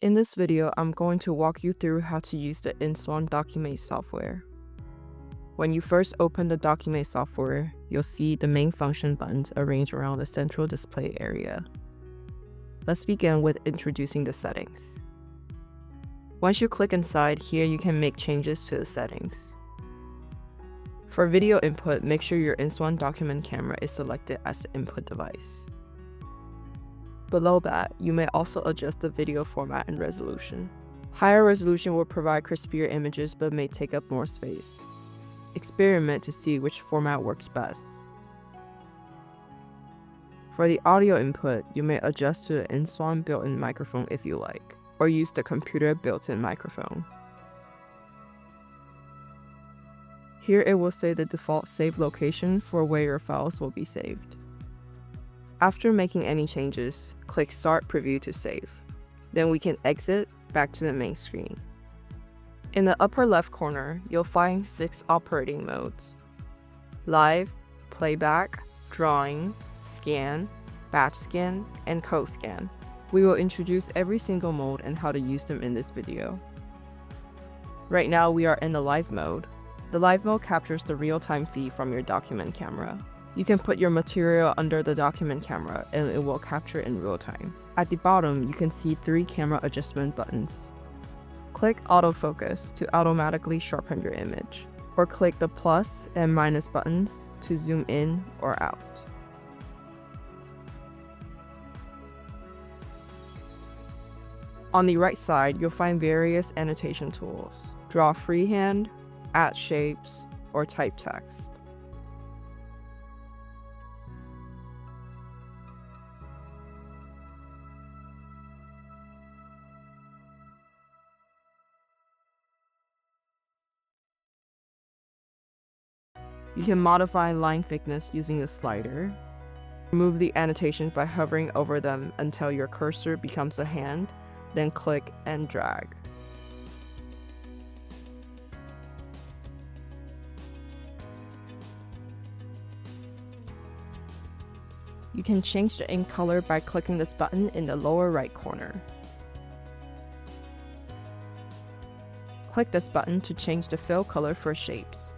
In this video, I'm going to walk you through how to use the INSWAN-Dokumentenkamera. When you first open the Documate-Software, you'll see the main function buttons arranged around the central display area. Let's begin with introducing the settings. Once you click inside, here you can make changes to the settings. For video input, make sure your INSWAN-Dokumentenkamera is selected as the input device. Below that, you may also adjust the video format and resolution. Higher resolution will provide crispier images but may take up more space. Experiment to see which format works best. For the audio input, you may adjust to the INSWAN built-in microphone if you like, or use the computer built-in microphone. Here it will say the default save location for where your files will be saved. After making any changes, click Start Preview to save. Then we can exit back to the main screen. In the upper left corner, you'll find 6 operating modes: Live, Playback, Drawing, Scan, Batch-Scan, and Code-Scan. We will introduce every single mode and how to use them in this video. Right now we are in the Live mode. The Live mode captures the real-time feed from your document camera. You can put your material under the document camera and it will capture in real time. At the bottom, you can see 3 camera adjustment buttons. Click Autofocus to automatically sharpen your image, or click the plus and minus buttons to zoom in or out. On the right side, you'll find various annotation tools. Draw freehand, add shapes, or type text. You can modify line thickness using the slider. Remove the annotations by hovering over them until your cursor becomes a hand, then click and drag. You can change the ink color by clicking this button in the lower right corner. Click this button to change the fill color for shapes.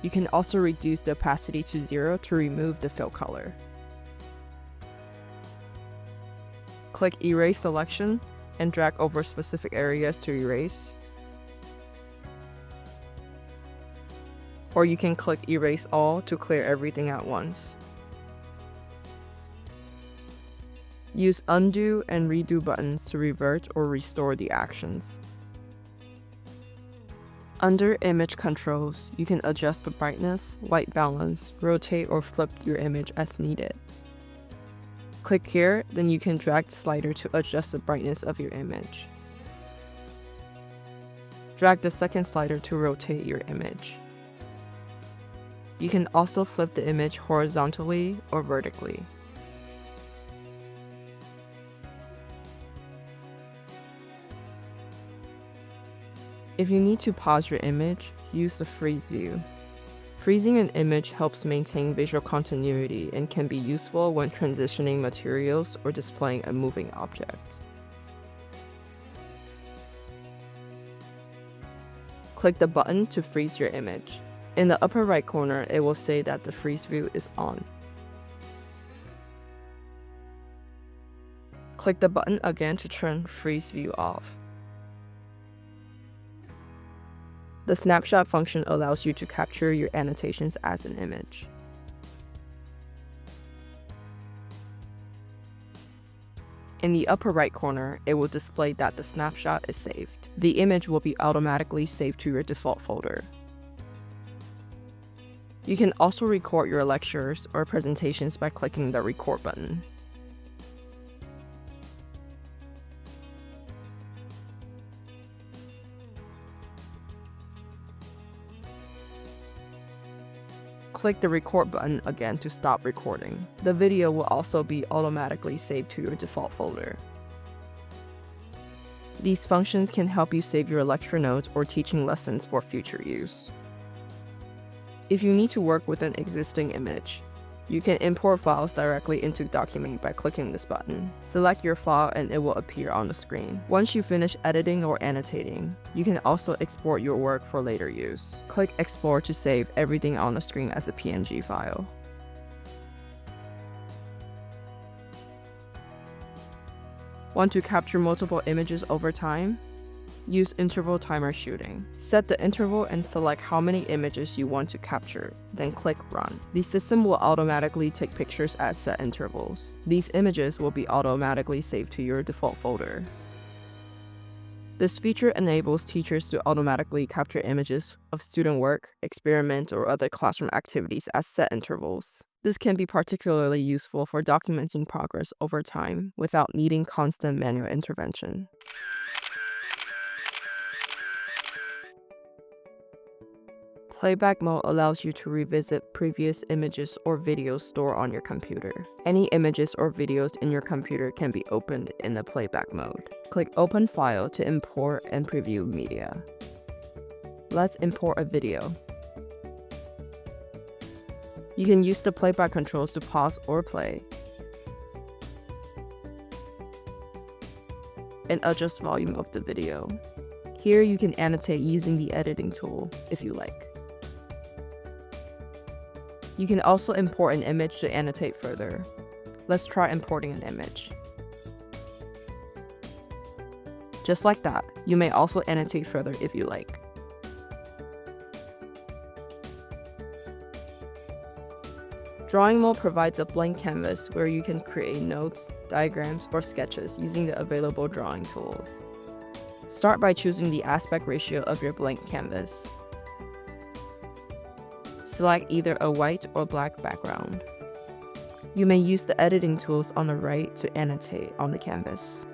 You can also reduce the opacity to 0 to remove the fill color. Click Erase Selection and drag over specific areas to erase. Or you can click Erase All to clear everything at once. Use Undo and Redo buttons to revert or restore the actions. Under Image Controls, you can adjust the brightness, white balance, rotate or flip your image as needed. Click here, then you can drag the slider to adjust the brightness of your image. Drag the second slider to rotate your image. You can also flip the image horizontally or vertically. If you need to pause your image, use the freeze view. Freezing an image helps maintain visual continuity and can be useful when transitioning materials or displaying a moving object. Click the button to freeze your image. In the upper right corner, it will say that the freeze view is on. Click the button again to turn freeze view off. The snapshot function allows you to capture your annotations as an image. In the upper right corner, it will display that the snapshot is saved. The image will be automatically saved to your default folder. You can also record your lectures or presentations by clicking the Record button. Click the Record button again to stop recording. The video will also be automatically saved to your default folder. These functions can help you save your lecture notes or teaching lessons for future use. If you need to work with an existing image, You can import files directly into Document by clicking this button. Select your file and it will appear on the screen. Once you finish editing or annotating, you can also export your work for later use. Click Export to save everything on the screen as a PNG file. Want to capture multiple images over time? Use interval timer shooting. Set the interval and select how many images you want to capture, then click Run. The system will automatically take pictures at set intervals. These images will be automatically saved to your default folder. This feature enables teachers to automatically capture images of student work, experiment, or other classroom activities at set intervals. This can be particularly useful for documenting progress over time without needing constant manual intervention. Playback mode allows you to revisit previous images or videos stored on your computer. Any images or videos in your computer can be opened in the playback mode. Click Open File to import and preview media. Let's import a video. You can use the playback controls to pause or play, and adjust volume of the video. Here you can annotate using the editing tool if you like. You can also import an image to annotate further. Let's try importing an image. Just like that, you may also annotate further if you like. Drawing mode provides a blank canvas where you can create notes, diagrams, or sketches using the available drawing tools. Start by choosing the aspect ratio of your blank canvas. Select either a white or black background. You may use the editing tools on the right to annotate on the canvas.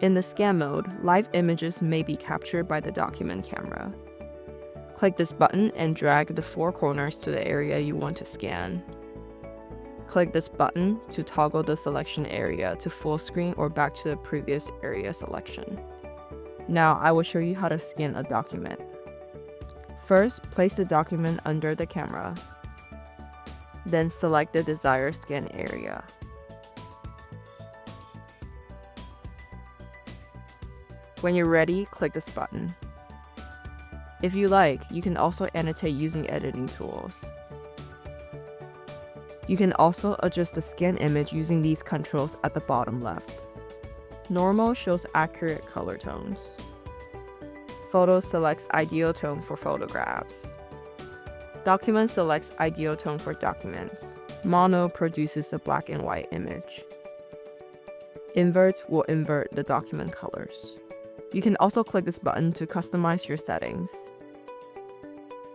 In the scan mode, live images may be captured by the document camera. Click this button and drag the four corners to the area you want to scan. Click this button to toggle the selection area to full screen or back to the previous area selection. Now I will show you how to scan a document. First, place the document under the camera. Then select the desired scan area. When you're ready, click this button. If you like, you can also annotate using editing tools. You can also adjust the scan image using these controls at the bottom left. Normal shows accurate color tones. Photo selects ideal tone for photographs. Document selects ideal tone for documents. Mono produces a black and white image. Invert will invert the document colors. You can also click this button to customize your settings.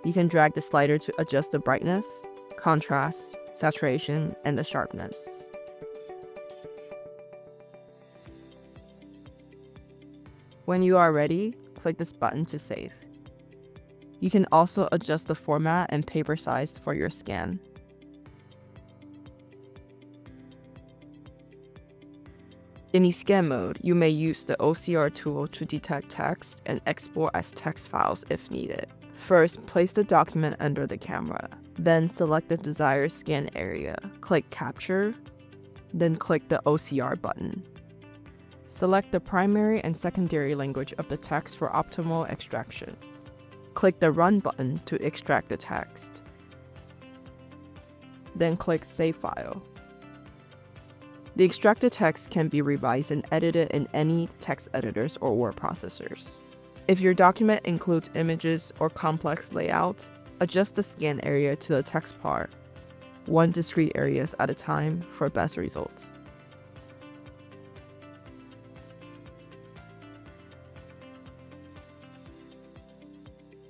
You can drag the slider to adjust the brightness, contrast, saturation, and the sharpness. When you are ready, click this button to save. You can also adjust the format and paper size for your scan. In the scan mode, you may use the OCR tool to detect text and export as text files if needed. First, place the document under the camera. Then select the desired scan area. Click Capture, then click the OCR button. Select the primary and secondary language of the text for optimal extraction. Click the Run button to extract the text. Then click Save File. The extracted text can be revised and edited in any text editors or word processors. If your document includes images or complex layout, adjust the scan area to the text part, one discrete areas at a time for best results.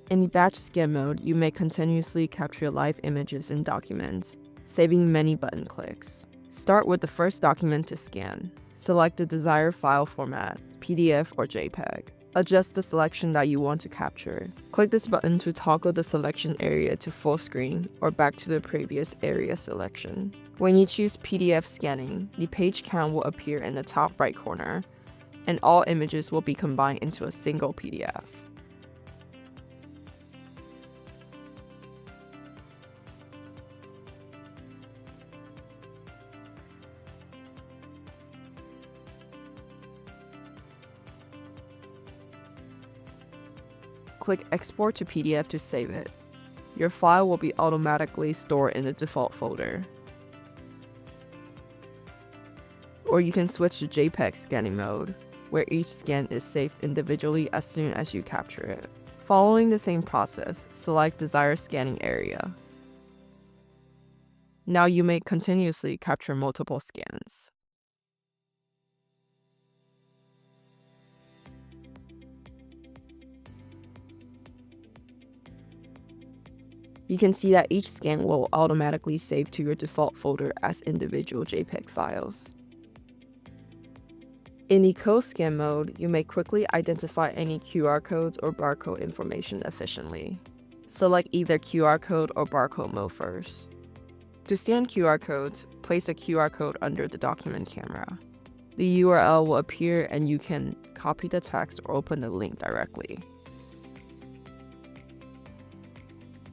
In the batch scan mode, you may continuously capture live images in documents, saving many button clicks. Start with the first document to scan. Select the desired file format, PDF or JPEG. Adjust the selection that you want to capture. Click this button to toggle the selection area to full screen or back to the previous area selection. When you choose PDF scanning, the page count will appear in the top right corner, and all images will be combined into a single PDF. Click Export to PDF to save it. Your file will be automatically stored in the default folder. Or you can switch to JPEG scanning mode, where each scan is saved individually as soon as you capture it. Following the same process, select desired scanning area. Now you may continuously capture multiple scans. You can see that each scan will automatically save to your default folder as individual JPEG files. In the Code-Scan mode, you may quickly identify any QR codes or barcode information efficiently. Select either QR code or barcode mode first. To scan QR codes, place a QR code under the document camera. The URL will appear and you can copy the text or open the link directly.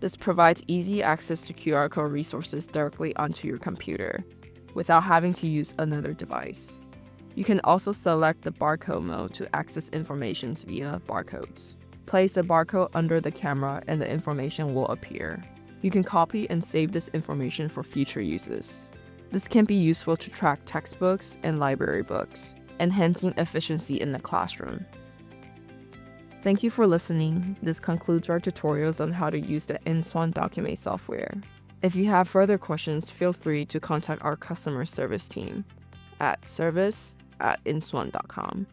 This provides easy access to QR code resources directly onto your computer, without having to use another device. You can also select the barcode mode to access information via barcodes. Place a barcode under the camera and the information will appear. You can copy and save this information for future uses. This can be useful to track textbooks and library books, enhancing efficiency in the classroom. Thank you for listening. This concludes our tutorials on how to use the INSWAN-Dokumentenkamera. If you have further questions, feel free to contact our customer service team at service@inswan.com.